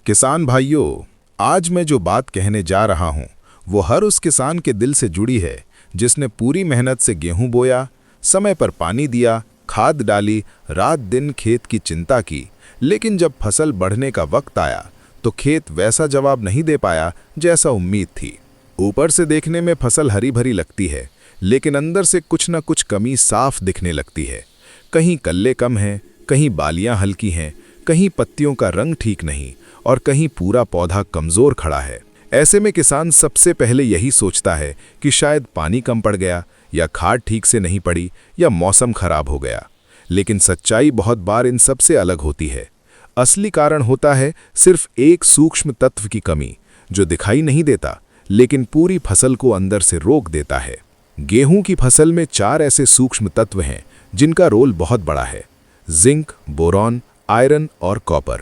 किसान भाइयों, आज मैं जो बात कहने जा रहा हूं, वो हर उस किसान के दिल से जुड़ी है जिसने पूरी मेहनत से गेहूं बोया, समय पर पानी दिया, खाद डाली, रात दिन खेत की चिंता की। लेकिन जब फसल बढ़ने का वक्त आया तो खेत वैसा जवाब नहीं दे पाया जैसा उम्मीद थी। ऊपर से देखने में फसल हरी भरी लगती है, लेकिन अंदर से कुछ न कुछ कमी साफ दिखने लगती है। कहीं कल्ले कम हैं, कहीं बालियां हल्की हैं, कहीं पत्तियों का रंग ठीक नहीं और कहीं पूरा पौधा कमजोर खड़ा है। ऐसे में किसान सबसे पहले यही सोचता है कि शायद पानी कम पड़ गया, या खाद ठीक से नहीं पड़ी, या मौसम खराब हो गया। लेकिन सच्चाई बहुत बार इन सब से अलग होती है। असली कारण होता है सिर्फ एक सूक्ष्म तत्व की कमी, जो दिखाई नहीं देता लेकिन पूरी फसल को अंदर से रोक देता है। गेहूं की फसल में 4 ऐसे सूक्ष्म तत्व हैं जिनका रोल बहुत बड़ा है: जिंक, बोरॉन, आयरन और कॉपर।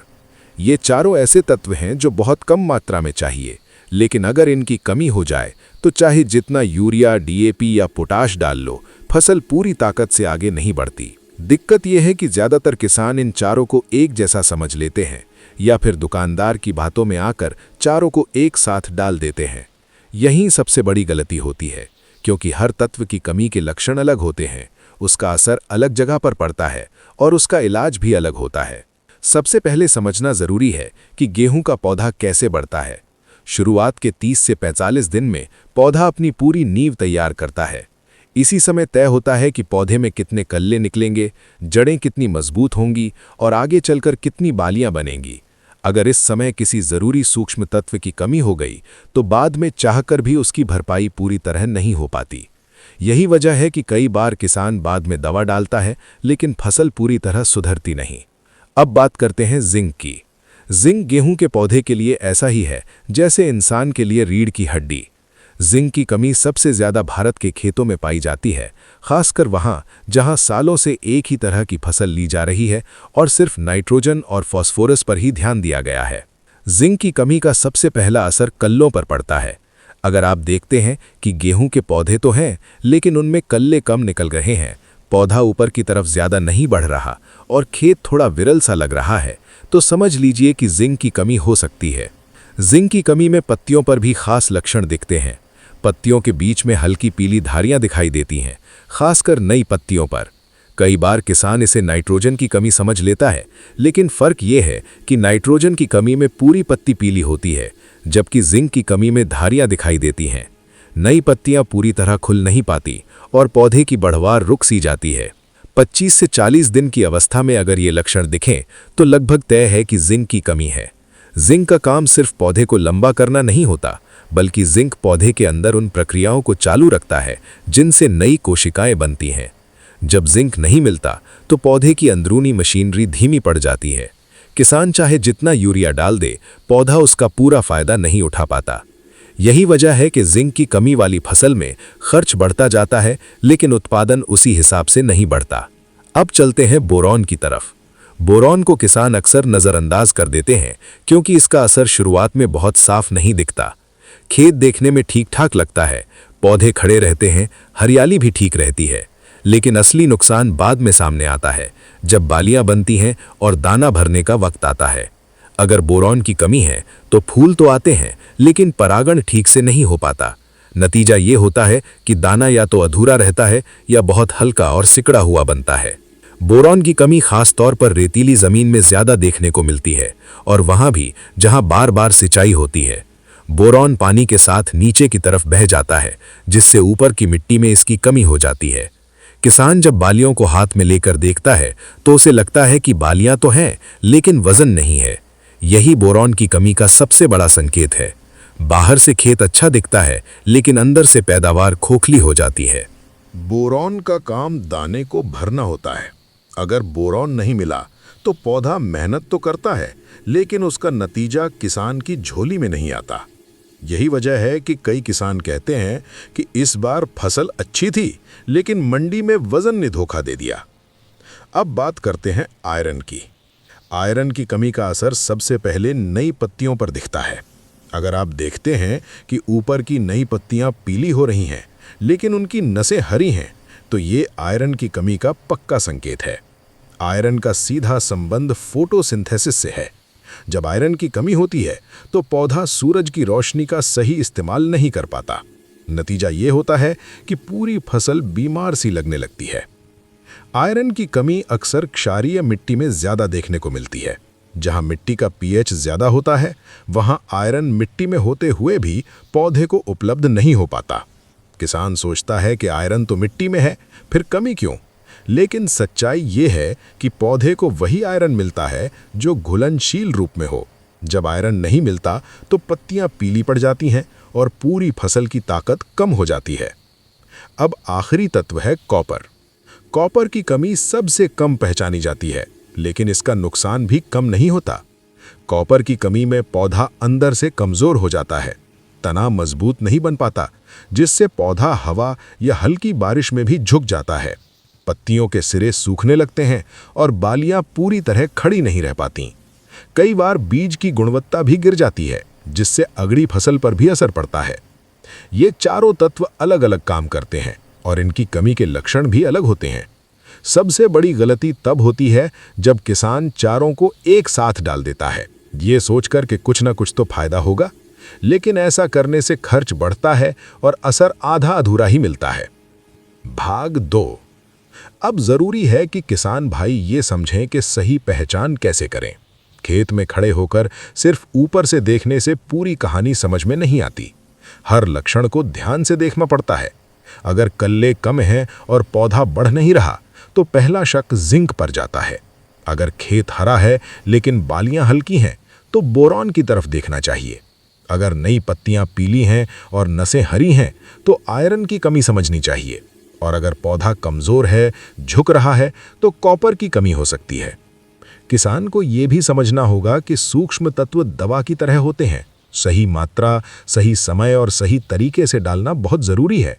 ये चारों ऐसे तत्व हैं जो बहुत कम मात्रा में चाहिए, लेकिन अगर इनकी कमी हो जाए तो चाहे जितना यूरिया, डीएपी या पोटाश डाल लो, फसल पूरी ताकत से आगे नहीं बढ़ती। दिक्कत यह है कि ज़्यादातर किसान इन चारों को एक जैसा समझ लेते हैं, या फिर दुकानदार की बातों में आकर चारों को एक साथ डाल देते हैं। यही सबसे बड़ी गलती होती है, क्योंकि हर तत्व की कमी के लक्षण अलग होते हैं, उसका असर अलग जगह पर पड़ता है और उसका इलाज भी अलग होता है। सबसे पहले समझना जरूरी है कि गेहूं का पौधा कैसे बढ़ता है। शुरुआत के 30 से 45 दिन में पौधा अपनी पूरी नींव तैयार करता है। इसी समय तय होता है कि पौधे में कितने कल्ले निकलेंगे, जड़ें कितनी मजबूत होंगी और आगे चलकर कितनी बालियां बनेंगी। अगर इस समय किसी जरूरी सूक्ष्म तत्व की कमी हो गई तो बाद में चाहकर भी उसकी भरपाई पूरी तरह नहीं हो पाती। यही वजह है कि कई बार किसान बाद में दवा डालता है, लेकिन फसल पूरी तरह सुधरती नहीं। अब बात करते हैं जिंक की। जिंक गेहूं के पौधे के लिए ऐसा ही है जैसे इंसान के लिए रीढ़ की हड्डी। जिंक की कमी सबसे ज्यादा भारत के खेतों में पाई जाती है, खासकर वहां जहां सालों से एक ही तरह की फसल ली जा रही है और सिर्फ नाइट्रोजन और फास्फोरस पर ही ध्यान दिया गया है। जिंक की कमी का सबसे पहला असर कल्लों पर पड़ता है। अगर आप देखते हैं कि गेहूं के पौधे तो हैं, लेकिन उनमें कल्ले कम निकल रहे हैं, पौधा ऊपर की तरफ ज्यादा नहीं बढ़ रहा और खेत थोड़ा विरल सा लग रहा है, तो समझ लीजिए कि जिंक की कमी हो सकती है। जिंक की कमी में पत्तियों पर भी खास लक्षण दिखते हैं। पत्तियों के बीच में हल्की पीली धारियां दिखाई देती हैं, खासकर नई पत्तियों पर। कई बार किसान इसे नाइट्रोजन की कमी समझ लेता है, लेकिन फर्क ये है कि नाइट्रोजन की कमी में पूरी पत्ती पीली होती है, जबकि जिंक की कमी में धारियां दिखाई देती हैं। नई पत्तियां पूरी तरह खुल नहीं पाती और पौधे की बढ़वार रुक सी जाती है। 25 से 40 दिन की अवस्था में अगर ये लक्षण दिखें तो लगभग तय है कि जिंक की कमी है। जिंक का काम सिर्फ पौधे को लंबा करना नहीं होता, बल्कि जिंक पौधे के अंदर उन प्रक्रियाओं को चालू रखता है जिनसे नई कोशिकाएं बनती हैं। जब जिंक नहीं मिलता तो पौधे की अंदरूनी मशीनरी धीमी पड़ जाती है। किसान चाहे जितना यूरिया डाल दे, पौधा उसका पूरा फायदा नहीं उठा पाता। यही वजह है कि जिंक की कमी वाली फसल में खर्च बढ़ता जाता है, लेकिन उत्पादन उसी हिसाब से नहीं बढ़ता। अब चलते हैं बोरॉन की तरफ। बोरॉन को किसान अक्सर नज़रअंदाज कर देते हैं, क्योंकि इसका असर शुरुआत में बहुत साफ नहीं दिखता। खेत देखने में ठीक ठाक लगता है, पौधे खड़े रहते हैं, हरियाली भी ठीक रहती है, लेकिन असली नुकसान बाद में सामने आता है, जब बालियां बनती हैं और दाना भरने का वक्त आता है। अगर बोरॉन की कमी है तो फूल तो आते हैं, लेकिन परागण ठीक से नहीं हो पाता। नतीजा ये होता है कि दाना या तो अधूरा रहता है या बहुत हल्का और सिकड़ा हुआ बनता है। बोरॉन की कमी खास तौर पर रेतीली जमीन में ज्यादा देखने को मिलती है, और वहां भी जहां बार बार सिंचाई होती है। बोरॉन पानी के साथ नीचे की तरफ बह जाता है, जिससे ऊपर की मिट्टी में इसकी कमी हो जाती है। किसान जब बालियों को हाथ में लेकर देखता है तो उसे लगता है कि बालियां तो हैं, लेकिन वजन नहीं है। यही बोरॉन की कमी का सबसे बड़ा संकेत है। बाहर से खेत अच्छा दिखता है, लेकिन अंदर से पैदावार खोखली हो जाती है। बोरॉन का काम दाने को भरना होता है। अगर बोरॉन नहीं मिला तो पौधा मेहनत तो करता है, लेकिन उसका नतीजा किसान की झोली में नहीं आता। यही वजह है कि कई किसान कहते हैं कि इस बार फसल अच्छी थी, लेकिन मंडी में वजन ने धोखा दे दिया। अब बात करते हैं आयरन की। आयरन की कमी का असर सबसे पहले नई पत्तियों पर दिखता है। अगर आप देखते हैं कि ऊपर की नई पत्तियां पीली हो रही हैं, लेकिन उनकी नसें हरी हैं, तो ये आयरन की कमी का पक्का संकेत है। आयरन का सीधा संबंध फोटोसिंथेसिस से है। जब आयरन की कमी होती है तो पौधा सूरज की रोशनी का सही इस्तेमाल नहीं कर पाता। नतीजा ये होता है कि पूरी फसल बीमार सी लगने लगती है। आयरन की कमी अक्सर क्षारीय मिट्टी में ज़्यादा देखने को मिलती है। जहां मिट्टी का पीएच ज़्यादा होता है वहां आयरन मिट्टी में होते हुए भी पौधे को उपलब्ध नहीं हो पाता। किसान सोचता है कि आयरन तो मिट्टी में है, फिर कमी क्यों? लेकिन सच्चाई ये है कि पौधे को वही आयरन मिलता है जो घुलनशील रूप में हो। जब आयरन नहीं मिलता तो पत्तियां पीली पड़ जाती हैं और पूरी फसल की ताकत कम हो जाती है। अब आखिरी तत्व है कॉपर। कॉपर की कमी सबसे कम पहचानी जाती है, लेकिन इसका नुकसान भी कम नहीं होता। कॉपर की कमी में पौधा अंदर से कमज़ोर हो जाता है, तना मजबूत नहीं बन पाता, जिससे पौधा हवा या हल्की बारिश में भी झुक जाता है। पत्तियों के सिरे सूखने लगते हैं और बालियां पूरी तरह खड़ी नहीं रह पाती। कई बार बीज की गुणवत्ता भी गिर जाती है, जिससे अगली फसल पर भी असर पड़ता है। ये चारों तत्व अलग अलग काम करते हैं और इनकी कमी के लक्षण भी अलग होते हैं। सबसे बड़ी गलती तब होती है जब किसान चारों को एक साथ डाल देता है, ये सोचकर कि कुछ ना कुछ तो फायदा होगा, लेकिन ऐसा करने से खर्च बढ़ता है और असर आधा अधूरा ही मिलता है। भाग 2। अब जरूरी है कि किसान भाई ये समझें कि सही पहचान कैसे करें। खेत में खड़े होकर सिर्फ ऊपर से देखने से पूरी कहानी समझ में नहीं आती। हर लक्षण को ध्यान से देखना पड़ता है। अगर कल्ले कम हैं और पौधा बढ़ नहीं रहा तो पहला शक जिंक पर जाता है। अगर खेत हरा है लेकिन बालियां हल्की हैं तो बोरॉन की तरफ देखना चाहिए। अगर नई पत्तियां पीली हैं और नसें हरी हैं तो आयरन की कमी समझनी चाहिए। और अगर पौधा कमज़ोर है, झुक रहा है, तो कॉपर की कमी हो सकती है। किसान को यह भी समझना होगा कि सूक्ष्म तत्व दवा की तरह होते हैं। सही मात्रा, सही समय और सही तरीके से डालना बहुत ज़रूरी है।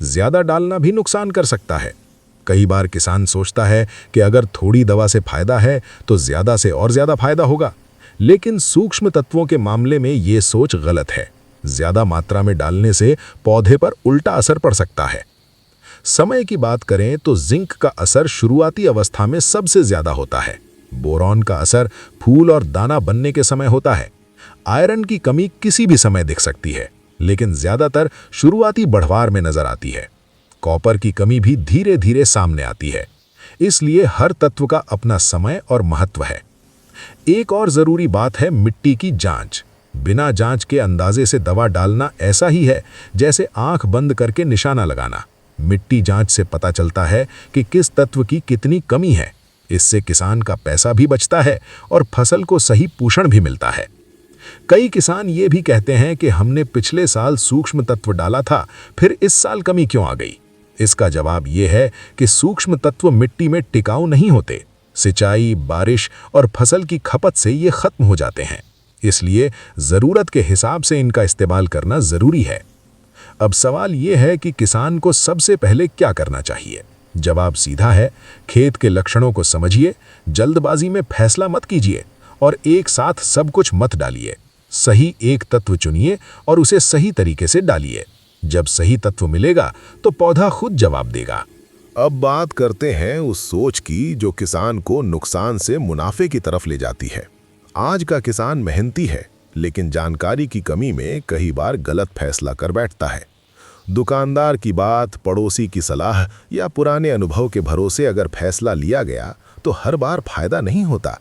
ज़्यादा डालना भी नुकसान कर सकता है। कई बार किसान सोचता है कि अगर थोड़ी दवा से फायदा है तो ज़्यादा से और ज़्यादा फायदा होगा, लेकिन सूक्ष्म तत्वों के मामले में ये सोच गलत है। ज़्यादा मात्रा में डालने से पौधे पर उल्टा असर पड़ सकता है। समय की बात करें तो जिंक का असर शुरुआती अवस्था में सबसे ज़्यादा होता है। बोरॉन का असर फूल और दाना बनने के समय होता है। आयरन की कमी किसी भी समय दिख सकती है, लेकिन ज़्यादातर शुरुआती बढ़वार में नजर आती है। कॉपर की कमी भी धीरे धीरे सामने आती है। इसलिए हर तत्व का अपना समय और महत्व है। एक और ज़रूरी बात है मिट्टी की जांच। बिना जांच के अंदाजे से दवा डालना ऐसा ही है जैसे आंख बंद करके निशाना लगाना। मिट्टी जांच से पता चलता है कि किस तत्व की कितनी कमी है। इससे किसान का पैसा भी बचता है और फसल को सही पोषण भी मिलता है। कई किसान ये भी कहते हैं कि हमने पिछले साल सूक्ष्म तत्व डाला था, फिर इस साल कमी क्यों आ गई? इसका जवाब ये है कि सूक्ष्म तत्व मिट्टी में टिकाऊ नहीं होते। सिंचाई, बारिश और फसल की खपत से ये खत्म हो जाते हैं। इसलिए ज़रूरत के हिसाब से इनका इस्तेमाल करना ज़रूरी है। अब सवाल ये है कि किसान को सबसे पहले क्या करना चाहिए? जवाब सीधा है, खेत के लक्षणों को समझिए, जल्दबाजी में फैसला मत कीजिए और एक साथ सब कुछ मत डालिए। सही एक तत्व चुनिए और उसे सही तरीके से डालिए। जब सही तत्व मिलेगा तो पौधा खुद जवाब देगा। अब बात करते हैं उस सोच की जो किसान को नुकसान से मुनाफे की तरफ ले जाती है। आज का किसान मेहनती है, लेकिन जानकारी की कमी में कई बार गलत फैसला कर बैठता है। दुकानदार की बात, पड़ोसी की सलाह या पुराने अनुभव के भरोसे अगर फैसला लिया गया तो हर बार फायदा नहीं होता।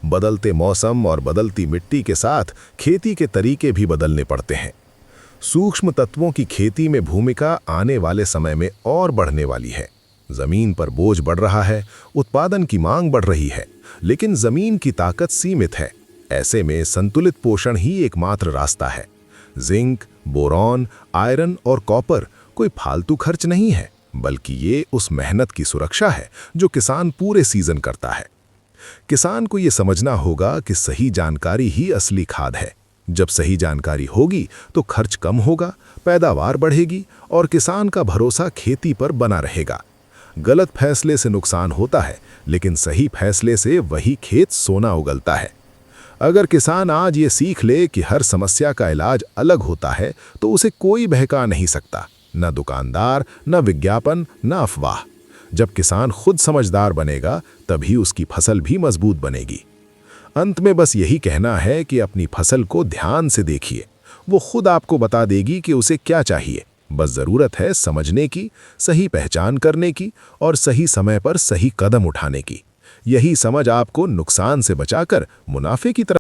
बदलते मौसम और बदलती मिट्टी के साथ खेती के तरीके भी बदलने पड़ते हैं। सूक्ष्म तत्वों की खेती में भूमिका आने वाले समय में और बढ़ने वाली है। जमीन पर बोझ बढ़ रहा है, उत्पादन की मांग बढ़ रही है, लेकिन जमीन की ताकत सीमित है। ऐसे में संतुलित पोषण ही एकमात्र रास्ता है। जिंक, बोरॉन, आयरन और कॉपर कोई फालतू खर्च नहीं है, बल्कि ये उस मेहनत की सुरक्षा है जो किसान पूरे सीजन करता है। किसान को ये समझना होगा कि सही जानकारी ही असली खाद है। जब सही जानकारी होगी तो खर्च कम होगा, पैदावार बढ़ेगी और किसान का भरोसा खेती पर बना रहेगा। गलत फैसले से नुकसान होता है, लेकिन सही फैसले से वही खेत सोना उगलता है। अगर किसान आज ये सीख ले कि हर समस्या का इलाज अलग होता है तो उसे कोई बहका नहीं सकता, न दुकानदार, न विज्ञापन, न अफवाह। जब किसान खुद समझदार बनेगा तभी उसकी फसल भी मजबूत बनेगी। अंत में बस यही कहना है कि अपनी फसल को ध्यान से देखिए। वो खुद आपको बता देगी कि उसे क्या चाहिए। बस ज़रूरत है समझने की, सही पहचान करने की और सही समय पर सही कदम उठाने की। यही समझ आपको नुकसान से बचाकर मुनाफे की तरफ